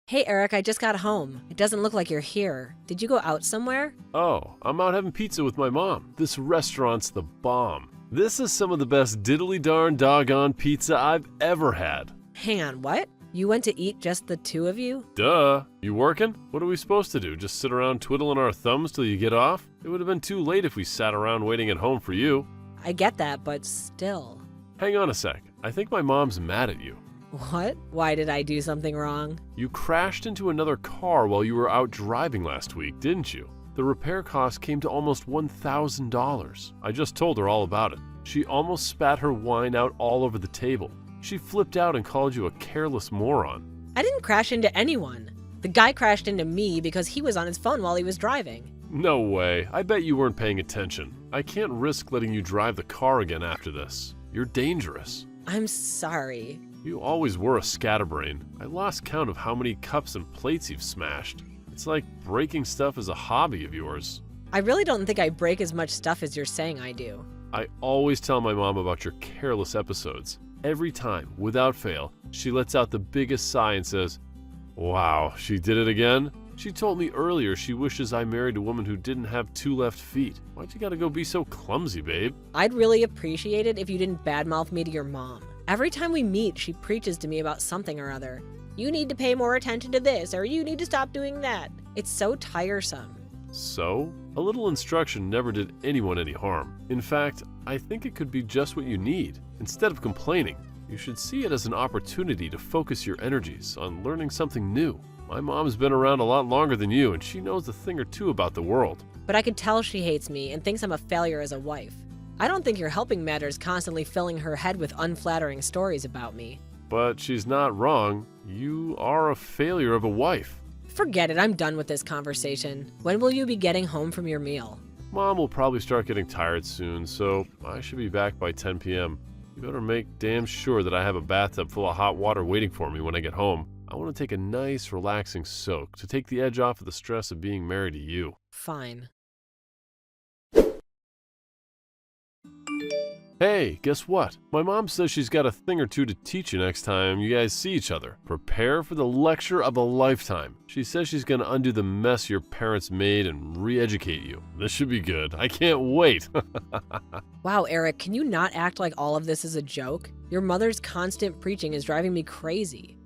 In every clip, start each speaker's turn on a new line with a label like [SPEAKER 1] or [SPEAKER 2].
[SPEAKER 1] Hey Eric, I just got home. It doesn't look like you're here. Did you go out somewhere?
[SPEAKER 2] Oh, I'm out having pizza with my mom. This restaurant's the bomb. This is some of the best diddly darn doggone pizza I've ever had.
[SPEAKER 1] Hang on, what? You went to eat just the two of you?
[SPEAKER 2] Duh. You working? What are we supposed to do? Just sit around twiddling our thumbs till you get off? It would have been too late if we sat around waiting at home for you.
[SPEAKER 1] I get that, but still.
[SPEAKER 2] Hang on a sec. I think my mom's mad at you.
[SPEAKER 1] What? Why did I do something wrong?
[SPEAKER 2] You crashed into another car while you were out driving last week, didn't you? The repair cost came to almost $1,000. I just told her all about it. She almost spat her wine out all over the table. She flipped out and called you a careless moron.
[SPEAKER 1] I didn't crash into anyone. The guy crashed into me because he was on his phone while he was driving.
[SPEAKER 2] No way. I bet you weren't paying attention. I can't risk letting you drive the car again after this. You're dangerous.
[SPEAKER 1] I'm sorry.
[SPEAKER 2] You always were a scatterbrain. I lost count of how many cups and plates you've smashed. It's like breaking stuff is a hobby of yours.
[SPEAKER 1] I really don't think I break as much stuff as you're saying I do.
[SPEAKER 2] I always tell my mom about your careless episodes. Every time, without fail, she lets out the biggest sigh and says, "Wow, she did it again?" She told me earlier she wishes I married a woman who didn't have two left feet. Why'd you gotta go be so clumsy, babe?
[SPEAKER 1] I'd really appreciate it if you didn't badmouth me to your mom. Every time we meet, she preaches to me about something or other. You need to pay more attention to this, or you need to stop doing that. It's so tiresome.
[SPEAKER 2] So? A little instruction never did anyone any harm. In fact, I think it could be just what you need. Instead of complaining, you should see it as an opportunity to focus your energies on learning something new. My mom's been around a lot longer than you, and she knows a thing or two about the world.
[SPEAKER 1] But I can tell she hates me and thinks I'm a failure as a wife. I don't think your helping matters constantly filling her head with unflattering stories about me.
[SPEAKER 2] But she's not wrong. You are a failure of a wife.
[SPEAKER 1] Forget it, I'm done with this conversation. When will you be getting home from your meal?
[SPEAKER 2] Mom will probably start getting tired soon, so I should be back by 10 p.m. You better make damn sure that I have a bathtub full of hot water waiting for me when I get home. I want to take a nice, relaxing soak to take the edge off of the stress of being married to you.
[SPEAKER 1] Fine.
[SPEAKER 2] Hey, guess what? My mom says she's got a thing or two to teach you next time you guys see each other. Prepare for the lecture of a lifetime. She says she's going to undo the mess your parents made and re-educate you. This should be good. I can't wait.
[SPEAKER 1] Wow, Eric, can you not act like all of this is a joke? Your mother's constant preaching is driving me crazy.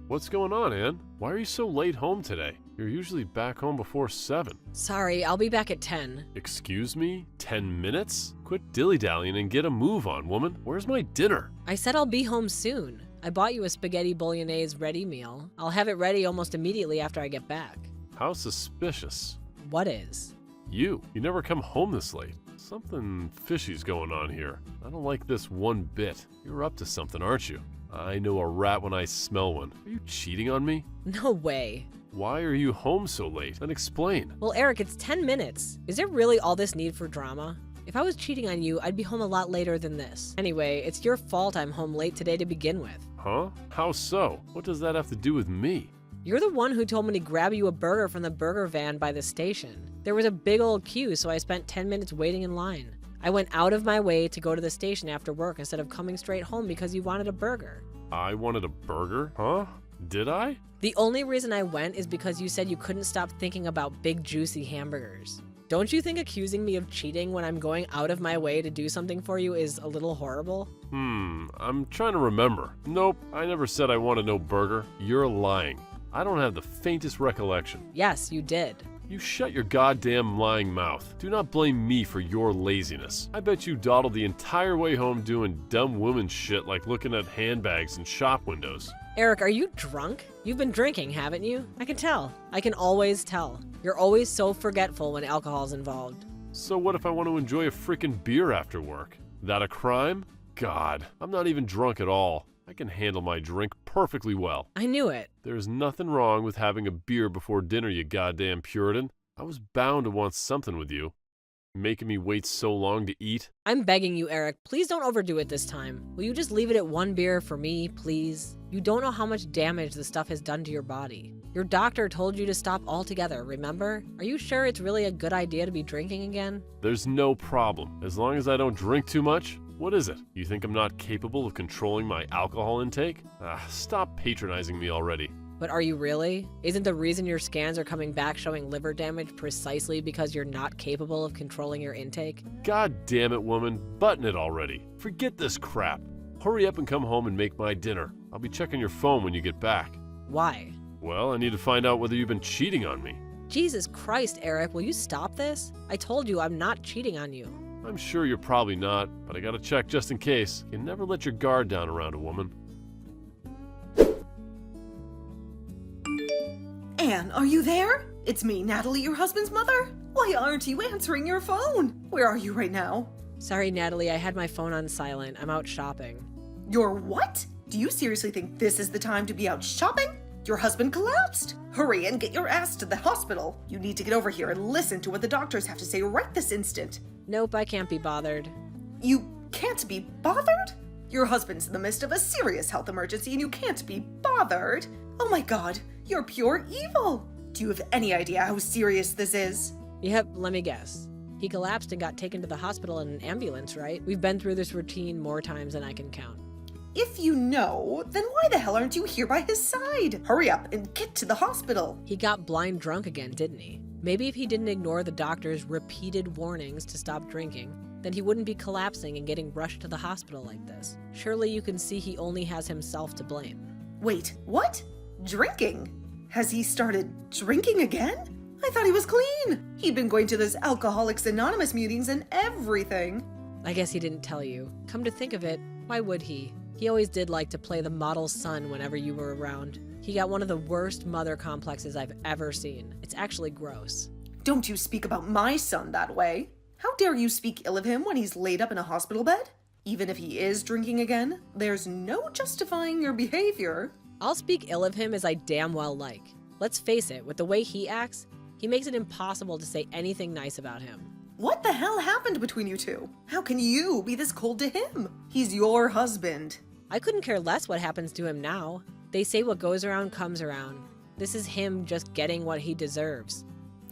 [SPEAKER 2] What's going on, Ann? Why are you so late home today? You're usually back home before 7.
[SPEAKER 1] Sorry, I'll be back at 10.
[SPEAKER 2] Excuse me? 10 minutes? Quit dilly-dallying and get a move on, woman. Where's my dinner?
[SPEAKER 1] I said I'll be home soon. I bought you a spaghetti bolognese ready meal. I'll have it ready almost immediately after I get back.
[SPEAKER 2] How suspicious.
[SPEAKER 1] What is?
[SPEAKER 2] You never come home this late. Something fishy's going on here. I don't like this one bit. You're up to something, aren't you? I know a rat when I smell one. Are you cheating on me?
[SPEAKER 1] No way.
[SPEAKER 2] Why are you home so late? And explain.
[SPEAKER 1] Well, Eric, it's 10 minutes. Is there really all this need for drama? If I was cheating on you, I'd be home a lot later than this. Anyway, it's your fault I'm home late today to begin with.
[SPEAKER 2] Huh? How so? What does that have to do with me?
[SPEAKER 1] You're the one who told me to grab you a burger from the burger van by the station. There was a big old queue, so I spent 10 minutes waiting in line. I went out of my way to go to the station after work instead of coming straight home because you wanted a burger.
[SPEAKER 2] I wanted a burger? Huh? Did I?
[SPEAKER 1] The only reason I went is because you said you couldn't stop thinking about big juicy hamburgers. Don't you think accusing me of cheating when I'm going out of my way to do something for you is a little horrible?
[SPEAKER 2] I'm trying to remember. Nope, I never said I wanted no burger. You're lying. I don't have the faintest recollection.
[SPEAKER 1] Yes, you did.
[SPEAKER 2] You shut your goddamn lying mouth. Do not blame me for your laziness. I bet you dawdled the entire way home doing dumb woman shit like looking at handbags and shop windows.
[SPEAKER 1] Eric, are you drunk? You've been drinking, haven't you? I can tell. I can always tell. You're always so forgetful when alcohol's involved.
[SPEAKER 2] So what if I want to enjoy a freaking beer after work? That a crime? God, I'm not even drunk at all. I can handle my drink perfectly well.
[SPEAKER 1] I knew it.
[SPEAKER 2] There's nothing wrong with having a beer before dinner, you goddamn Puritan. I was bound to want something with you. Making me wait so long to eat.
[SPEAKER 1] I'm begging you, Eric. Please don't overdo it this time. Will you just leave it at one beer for me, please? You don't know how much damage the stuff has done to your body. Your doctor told you to stop altogether, remember? Are you sure it's really a good idea to be drinking again?
[SPEAKER 2] There's no problem. As long as I don't drink too much, What is it? You think I'm not capable of controlling my alcohol intake? Stop patronizing me already.
[SPEAKER 1] But are you really? Isn't the reason your scans are coming back showing liver damage precisely because you're not capable of controlling your intake?
[SPEAKER 2] God damn it, woman. Button it already. Forget this crap. Hurry up and come home and make my dinner. I'll be checking your phone when you get back.
[SPEAKER 1] Why?
[SPEAKER 2] Well, I need to find out whether you've been cheating on me.
[SPEAKER 1] Jesus Christ, Eric, will you stop this? I told you I'm not cheating on you.
[SPEAKER 2] I'm sure you're probably not, but I gotta check just in case. You never let your guard down around a woman.
[SPEAKER 3] Anne, are you there? It's me, Natalie, your husband's mother. Why aren't you answering your phone? Where are you right now?
[SPEAKER 1] Sorry, Natalie, I had my phone on silent. I'm out shopping.
[SPEAKER 3] You're what? Do you seriously think this is the time to be out shopping? Your husband collapsed. Hurry and get your ass to the hospital. You need to get over here and listen to what the doctors have to say right this instant.
[SPEAKER 1] Nope, I can't be bothered.
[SPEAKER 3] You can't be bothered? Your husband's in the midst of a serious health emergency and you can't be bothered? Oh my god, you're pure evil. Do you have any idea how serious this is?
[SPEAKER 1] Yep, let me guess. He collapsed and got taken to the hospital in an ambulance, right? We've been through this routine more times than I can count.
[SPEAKER 3] If you know, then why the hell aren't you here by his side? Hurry up and get to the hospital.
[SPEAKER 1] He got blind drunk again, didn't he? Maybe if he didn't ignore the doctor's repeated warnings to stop drinking, then he wouldn't be collapsing and getting rushed to the hospital like this. Surely you can see he only has himself to blame.
[SPEAKER 3] Wait, what? Drinking? Has he started drinking again? I thought he was clean. He'd been going to those Alcoholics Anonymous meetings and everything.
[SPEAKER 1] I guess he didn't tell you. Come to think of it, why would he? He always did like to play the model son whenever you were around. He got one of the worst mother complexes I've ever seen. It's actually gross.
[SPEAKER 3] Don't you speak about my son that way. How dare you speak ill of him when he's laid up in a hospital bed? Even if he is drinking again, there's no justifying your behavior.
[SPEAKER 1] I'll speak ill of him as I damn well like. Let's face it, with the way he acts, he makes it impossible to say anything nice about him.
[SPEAKER 3] What the hell happened between you two? How can you be this cold to him? He's your husband.
[SPEAKER 1] I couldn't care less what happens to him now. They say what goes around comes around. This is him just getting what he deserves.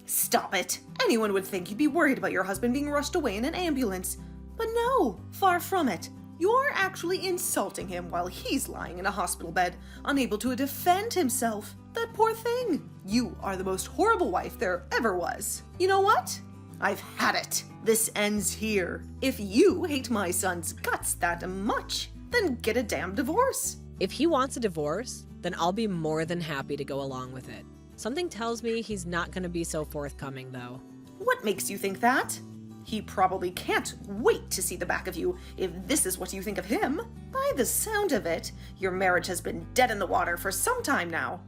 [SPEAKER 3] Stop it. Anyone would think you'd be worried about your husband being rushed away in an ambulance. But no, far from it. You're actually insulting him while he's lying in a hospital bed, unable to defend himself. That poor thing. You are the most horrible wife there ever was. You know what? I've had it. This ends here. If you hate my son's guts that much, then get a damn divorce.
[SPEAKER 1] If he wants a divorce, then I'll be more than happy to go along with it. Something tells me he's not going to be so forthcoming, though.
[SPEAKER 3] What makes you think that? He probably can't wait to see the back of you if this is what you think of him. By the sound of it, your marriage has been dead in the water for some time now.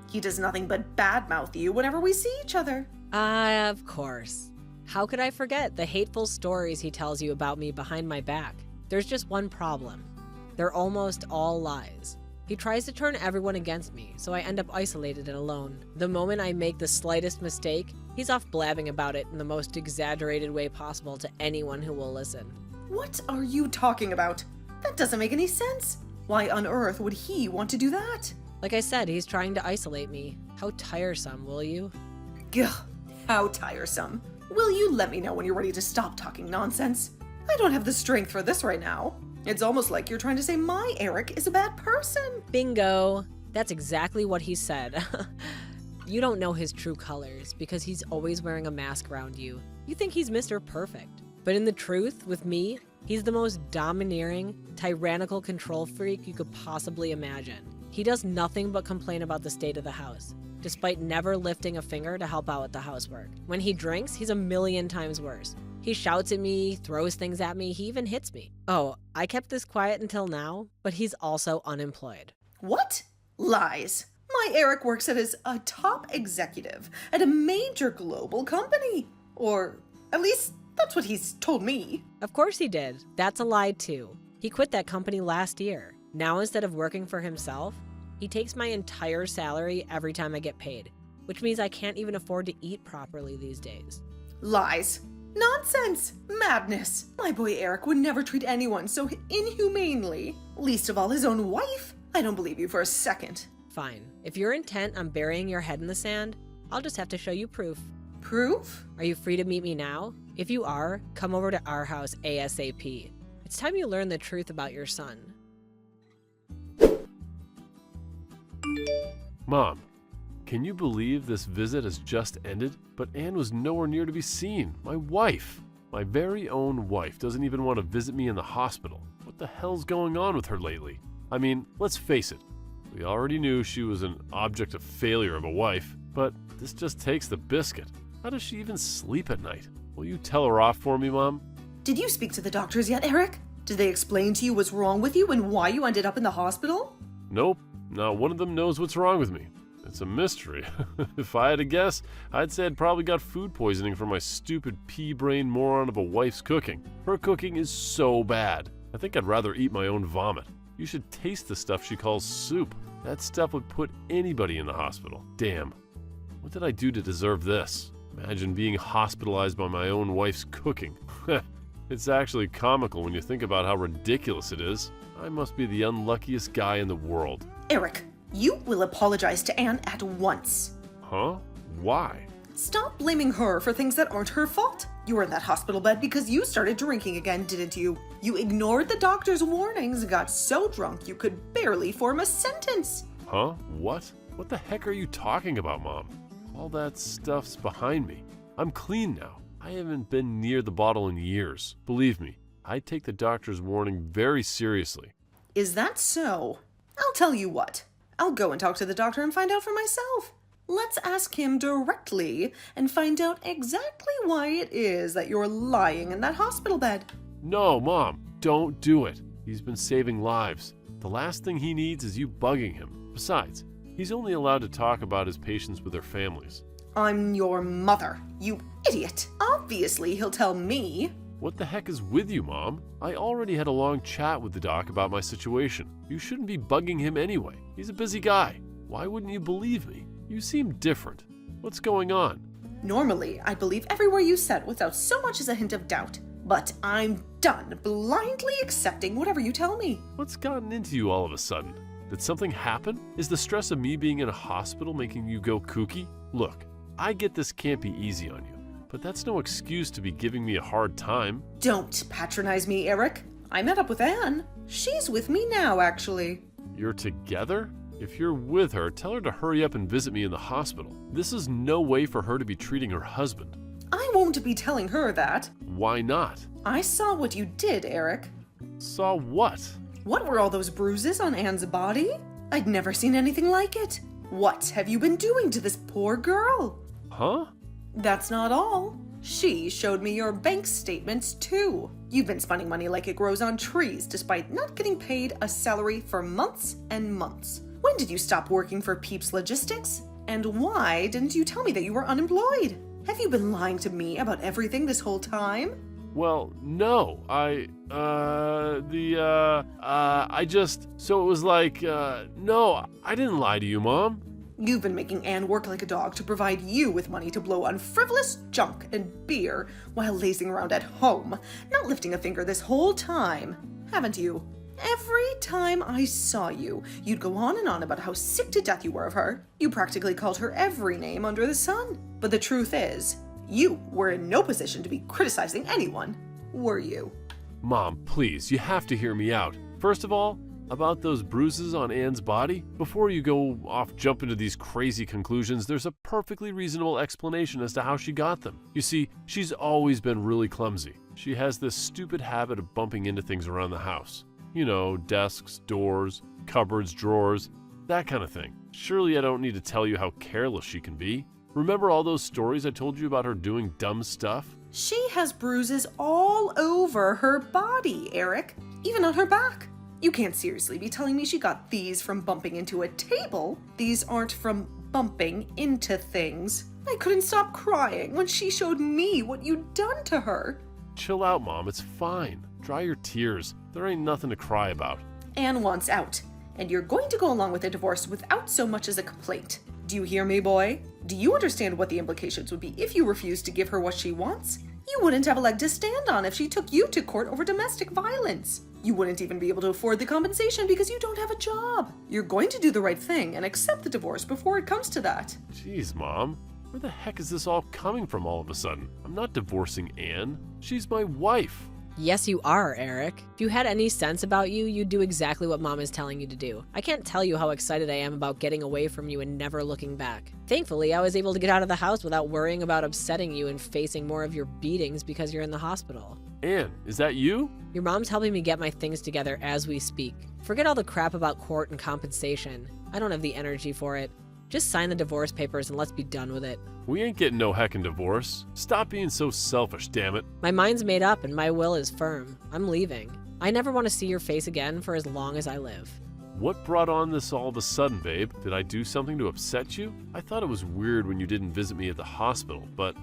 [SPEAKER 3] He does nothing but badmouth you whenever we see each other.
[SPEAKER 1] Of course. How could I forget the hateful stories he tells you about me behind my back? There's just one problem. They're almost all lies. He tries to turn everyone against me, so I end up isolated and alone. The moment I make the slightest mistake, he's off blabbing about it in the most exaggerated way possible to anyone who will listen.
[SPEAKER 3] What are you talking about? That doesn't make any sense. Why on earth would he want to do that?
[SPEAKER 1] Like I said, he's trying to isolate me. How tiresome, will you?
[SPEAKER 3] Gah, how tiresome. Will you let me know when you're ready to stop talking nonsense? I don't have the strength for this right now. It's almost like you're trying to say my Eric is a bad person.
[SPEAKER 1] Bingo. That's exactly what he said. You don't know his true colors because he's always wearing a mask around you. You think he's Mr. Perfect. But in the truth, with me, he's the most domineering, tyrannical control freak you could possibly imagine. He does nothing but complain about the state of the house, despite never lifting a finger to help out with the housework. When he drinks, he's a million times worse. He shouts at me, throws things at me, he even hits me. Oh, I kept this quiet until now, but he's also unemployed.
[SPEAKER 3] What? Lies. My Eric works as a top executive at a major global company. Or at least that's what he's told me.
[SPEAKER 1] Of course he did. That's a lie too. He quit that company last year. Now instead of working for himself, he takes my entire salary every time I get paid, which means I can't even afford to eat properly these days.
[SPEAKER 3] Lies. Nonsense! Madness! My boy Eric would never treat anyone so inhumanely, least of all his own wife. I don't believe you for a second.
[SPEAKER 1] Fine. If you're intent on burying your head in the sand, I'll just have to show you proof.
[SPEAKER 3] Proof?
[SPEAKER 1] Are you free to meet me now? If you are, come over to our house ASAP. It's time you learn the truth about your son.
[SPEAKER 2] Mom, can you believe this visit has just ended? But Anne was nowhere near to be seen. My wife, my very own wife, doesn't even want to visit me in the hospital. What the hell's going on with her lately? I mean, let's face it. We already knew she was an object of failure of a wife, but this just takes the biscuit. How does she even sleep at night? Will you tell her off for me, Mom?
[SPEAKER 3] Did you speak to the doctors yet, Eric? Did they explain to you what's wrong with you and why you ended up in the hospital?
[SPEAKER 2] Nope, not one of them knows what's wrong with me. It's a mystery. If I had to guess, I'd say I'd probably got food poisoning from my stupid pea-brain moron of a wife's cooking. Her cooking is so bad. I think I'd rather eat my own vomit. You should taste the stuff she calls soup. That stuff would put anybody in the hospital. Damn. What did I do to deserve this? Imagine being hospitalized by my own wife's cooking. It's actually comical when you think about how ridiculous it is. I must be the unluckiest guy in the world.
[SPEAKER 3] Eric, you will apologize to Anne at once.
[SPEAKER 2] Huh? Why?
[SPEAKER 3] Stop blaming her for things that aren't her fault. You were in that hospital bed because you started drinking again, didn't you? You ignored the doctor's warnings and got so drunk you could barely form a sentence.
[SPEAKER 2] Huh? What? What the heck are you talking about, Mom? All that stuff's behind me. I'm clean now. I haven't been near the bottle in years. Believe me, I take the doctor's warning very seriously.
[SPEAKER 3] Is that so? I'll tell you what. I'll go and talk to the doctor and find out for myself. Let's ask him directly and find out exactly why it is that you're lying in that hospital bed.
[SPEAKER 2] No, Mom, don't do it. He's been saving lives. The last thing he needs is you bugging him. Besides, he's only allowed to talk about his patients with their families.
[SPEAKER 3] I'm your mother, you idiot. Obviously, he'll tell me.
[SPEAKER 2] What the heck is with you, Mom? I already had a long chat with the doc about my situation. You shouldn't be bugging him anyway. He's a busy guy. Why wouldn't you believe me? You seem different. What's going on?
[SPEAKER 3] Normally, I'd believe every word you said without so much as a hint of doubt. But I'm done blindly accepting whatever you tell me.
[SPEAKER 2] What's gotten into you all of a sudden? Did something happen? Is the stress of me being in a hospital making you go kooky? Look, I get this can't be easy on you, but that's no excuse to be giving me a hard time.
[SPEAKER 3] Don't patronize me, Eric. I met up with Anne. She's with me now, actually.
[SPEAKER 2] You're together? If you're with her, tell her to hurry up and visit me in the hospital. This is no way for her to be treating her husband.
[SPEAKER 3] I won't be telling her that.
[SPEAKER 2] Why not?
[SPEAKER 3] I saw what you did, Eric.
[SPEAKER 2] Saw what?
[SPEAKER 3] What were all those bruises on Anne's body? I'd never seen anything like it. What have you been doing to this poor girl?
[SPEAKER 2] Huh?
[SPEAKER 3] That's not all. She showed me your bank statements too. You've been spending money like it grows on trees despite not getting paid a salary for months and months. When did you stop working for Peeps Logistics? And why didn't you tell me that you were unemployed? Have you been lying to me about everything this whole time?
[SPEAKER 2] Well, no. So it was like, no, I didn't lie to you, Mom.
[SPEAKER 3] You've been making Anne work like a dog to provide you with money to blow on frivolous junk and beer while lazing around at home, not lifting a finger this whole time, haven't you? Every time I saw you, you'd go on and on about how sick to death you were of her. You practically called her every name under the sun. But the truth is, you were in no position to be criticizing anyone, were you?
[SPEAKER 2] Mom, please, you have to hear me out. First of all, about those bruises on Anne's body, before you go off jumping to these crazy conclusions, there's a perfectly reasonable explanation as to how she got them. You see, she's always been really clumsy. She has this stupid habit of bumping into things around the house. You know, desks, doors, cupboards, drawers, that kind of thing. Surely I don't need to tell you how careless she can be. Remember all those stories I told you about her doing dumb stuff?
[SPEAKER 3] She has bruises all over her body, Eric, even on her back. You can't seriously be telling me she got these from bumping into a table. These aren't from bumping into things. I couldn't stop crying when she showed me what you'd done to her.
[SPEAKER 2] Chill out, Mom. It's fine. Dry your tears. There ain't nothing to cry about.
[SPEAKER 3] Anne wants out, and you're going to go along with a divorce without so much as a complaint. Do you hear me, boy? Do you understand what the implications would be if you refused to give her what she wants? You wouldn't have a leg to stand on if she took you to court over domestic violence. You wouldn't even be able to afford the compensation because you don't have a job. You're going to do the right thing and accept the divorce before it comes to that.
[SPEAKER 2] Jeez, Mom. Where the heck is this all coming from all of a sudden? I'm not divorcing Anne. She's my wife.
[SPEAKER 1] Yes, you are, Eric. If you had any sense about you, you'd do exactly what Mom is telling you to do. I can't tell you how excited I am about getting away from you and never looking back. Thankfully, I was able to get out of the house without worrying about upsetting you and facing more of your beatings because you're in the hospital.
[SPEAKER 2] Anne, is that you?
[SPEAKER 1] Your mom's helping me get my things together as we speak. Forget all the crap about court and compensation. I don't have the energy for it. Just sign the divorce papers and let's be done with it.
[SPEAKER 2] We ain't getting no heckin' divorce. Stop being so selfish, damn it.
[SPEAKER 1] My mind's made up and my will is firm. I'm leaving. I never want to see your face again for as long as I live.
[SPEAKER 2] What brought on this all of a sudden, babe? Did I do something to upset you? I thought it was weird when you didn't visit me at the hospital, but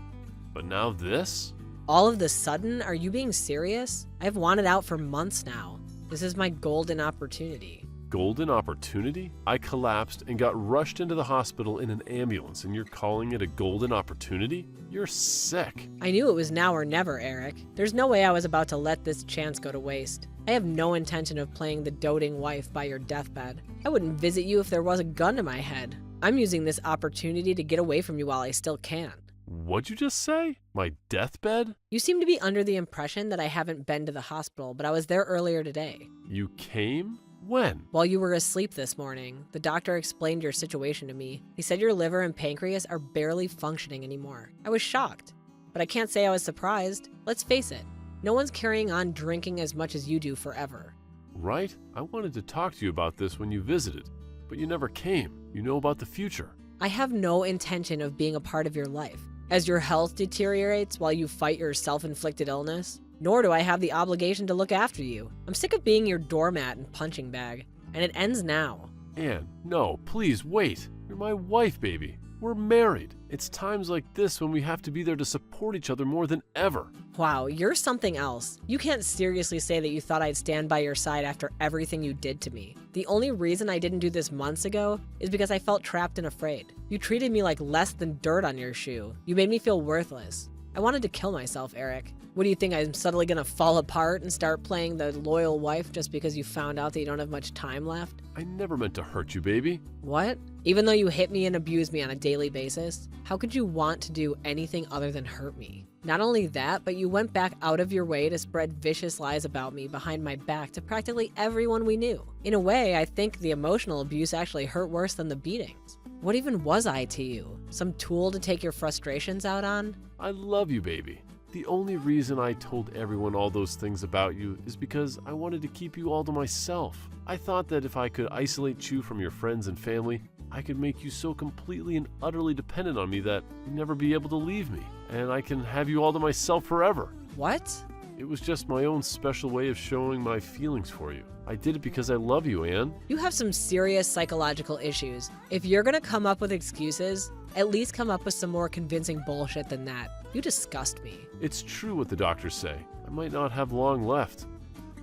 [SPEAKER 2] now this?
[SPEAKER 1] All of the sudden, are you being serious? I've wanted out for months now. This is my golden opportunity.
[SPEAKER 2] Golden opportunity? I collapsed and got rushed into the hospital in an ambulance, and you're calling it a golden opportunity? You're sick.
[SPEAKER 1] I knew it was now or never, Eric. There's no way I was about to let this chance go to waste. I have no intention of playing the doting wife by your deathbed. I wouldn't visit you if there was a gun to my head. I'm using this opportunity to get away from you while I still can.
[SPEAKER 2] What'd you just say? My deathbed?
[SPEAKER 1] You seem to be under the impression that I haven't been to the hospital, but I was there earlier today.
[SPEAKER 2] You came? When?
[SPEAKER 1] While you were asleep this morning, the doctor explained your situation to me. He said your liver and pancreas are barely functioning anymore. I was shocked, but I can't say I was surprised. Let's face it, no one's carrying on drinking as much as you do forever.
[SPEAKER 2] Right? I wanted to talk to you about this when you visited, but you never came. You know about the future.
[SPEAKER 1] I have no intention of being a part of your life. As your health deteriorates while you fight your self-inflicted illness, nor do I have the obligation to look after you. I'm sick of being your doormat and punching bag, and it ends now.
[SPEAKER 2] Anne, no, please wait. You're my wife, baby. We're married. It's times like this when we have to be there to support each other more than ever.
[SPEAKER 1] Wow, you're something else. You can't seriously say that you thought I'd stand by your side after everything you did to me. The only reason I didn't do this months ago is because I felt trapped and afraid. You treated me like less than dirt on your shoe. You made me feel worthless. I wanted to kill myself, Eric. What do you think, I'm suddenly gonna fall apart and start playing the loyal wife just because you found out that you don't have much time left?
[SPEAKER 2] I never meant to hurt you, baby.
[SPEAKER 1] What? Even though you hit me and abuse me on a daily basis? How could you want to do anything other than hurt me? Not only that, but you went back out of your way to spread vicious lies about me behind my back to practically everyone we knew. In a way, I think the emotional abuse actually hurt worse than the beatings. What even was I to you? Some tool to take your frustrations out on?
[SPEAKER 2] I love you, baby. The only reason I told everyone all those things about you is because I wanted to keep you all to myself. I thought that if I could isolate you from your friends and family, I could make you so completely and utterly dependent on me that you'd never be able to leave me, and I can have you all to myself forever.
[SPEAKER 1] What?
[SPEAKER 2] It was just my own special way of showing my feelings for you. I did it because I love you, Anne.
[SPEAKER 1] You have some serious psychological issues. If you're gonna come up with excuses, at least come up with some more convincing bullshit than that. You disgust me.
[SPEAKER 2] It's true what the doctors say. I might not have long left,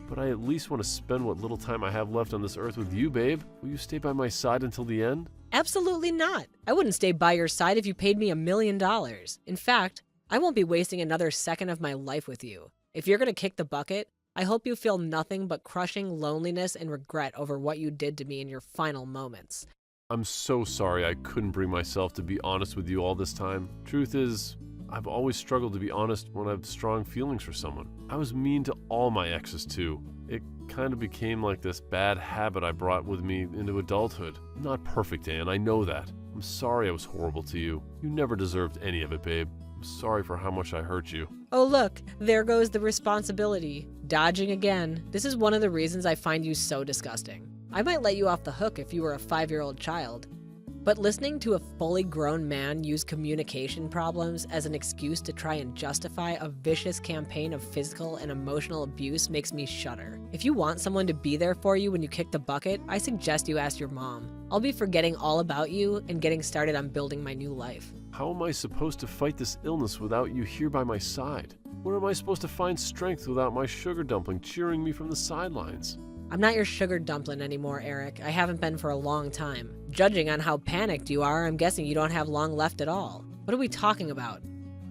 [SPEAKER 2] but I at least want to spend what little time I have left on this earth with you, babe. Will you stay by my side until the end?
[SPEAKER 1] Absolutely not. I wouldn't stay by your side if you paid me $1 million. In fact, I won't be wasting another second of my life with you. If you're gonna kick the bucket, I hope you feel nothing but crushing loneliness and regret over what you did to me in your final moments.
[SPEAKER 2] I'm so sorry I couldn't bring myself to be honest with you all this time. Truth is, I've always struggled to be honest when I have strong feelings for someone. I was mean to all my exes too. It kind of became like this bad habit I brought with me into adulthood. I'm not perfect, Anne, I know that. I'm sorry I was horrible to you. You never deserved any of it, babe. I'm sorry for how much I hurt you.
[SPEAKER 1] Oh look, there goes the responsibility. Dodging again. This is one of the reasons I find you so disgusting. I might let you off the hook if you were a 5-year-old child. But listening to a fully grown man use communication problems as an excuse to try and justify a vicious campaign of physical and emotional abuse makes me shudder. If you want someone to be there for you when you kick the bucket, I suggest you ask your mom. I'll be forgetting all about you and getting started on building my new life.
[SPEAKER 2] How am I supposed to fight this illness without you here by my side? Where am I supposed to find strength without my sugar dumpling cheering me from the sidelines?
[SPEAKER 1] I'm not your sugar dumpling anymore, Eric. I haven't been for a long time. Judging on how panicked you are, I'm guessing you don't have long left at all. What are we talking about?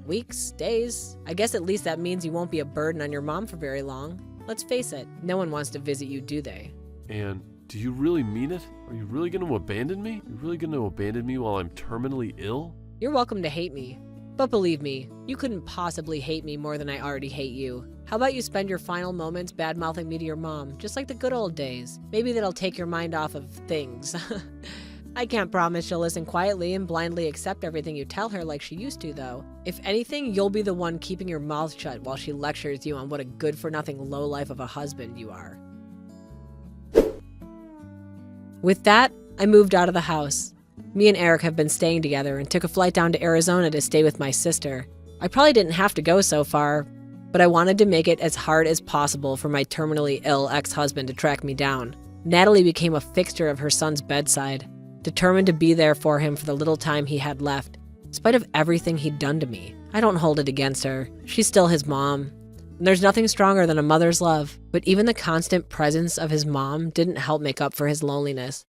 [SPEAKER 1] Weeks? Days? I guess at least that means you won't be a burden on your mom for very long. Let's face it, no one wants to visit you, do they?
[SPEAKER 2] And do you really mean it? Are you really going to abandon me? Are you really going to abandon me while I'm terminally ill?
[SPEAKER 1] You're welcome to hate me. But believe me, you couldn't possibly hate me more than I already hate you. How about you spend your final moments bad-mouthing me to your mom, just like the good old days? Maybe that'll take your mind off of things. I can't promise she'll listen quietly and blindly accept everything you tell her like she used to, though. If anything, you'll be the one keeping your mouth shut while she lectures you on what a good-for-nothing lowlife of a husband you are. With that, I moved out of the house. Me and Eric have been staying together and took a flight down to Arizona to stay with my sister. I probably didn't have to go so far, but I wanted to make it as hard as possible for my terminally ill ex-husband to track me down. Natalie became a fixture of her son's bedside, determined to be there for him for the little time he had left, in spite of everything he'd done to me. I don't hold it against her. She's still his mom. And there's nothing stronger than a mother's love, but even the constant presence of his mom didn't help make up for his loneliness,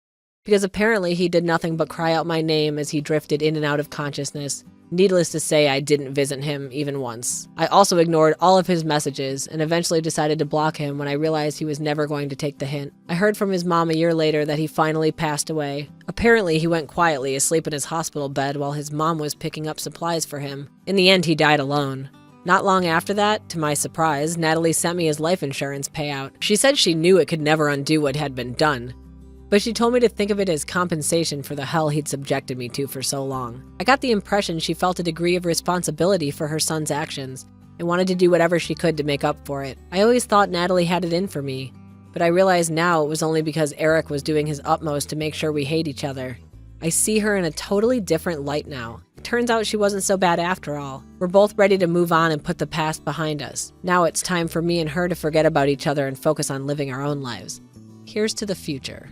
[SPEAKER 1] because apparently he did nothing but cry out my name as he drifted in and out of consciousness. Needless to say, I didn't visit him even once. I also ignored all of his messages and eventually decided to block him when I realized he was never going to take the hint. I heard from his mom a year later that he finally passed away. Apparently, he went quietly asleep in his hospital bed while his mom was picking up supplies for him. In the end, he died alone. Not long after that, to my surprise, Natalie sent me his life insurance payout. She said she knew it could never undo what had been done, but she told me to think of it as compensation for the hell he'd subjected me to for so long. I got the impression she felt a degree of responsibility for her son's actions and wanted to do whatever she could to make up for it. I always thought Natalie had it in for me, but I realize now it was only because Eric was doing his utmost to make sure we hate each other. I see her in a totally different light now. It turns out she wasn't so bad after all. We're both ready to move on and put the past behind us. Now it's time for me and her to forget about each other and focus on living our own lives. Here's to the future.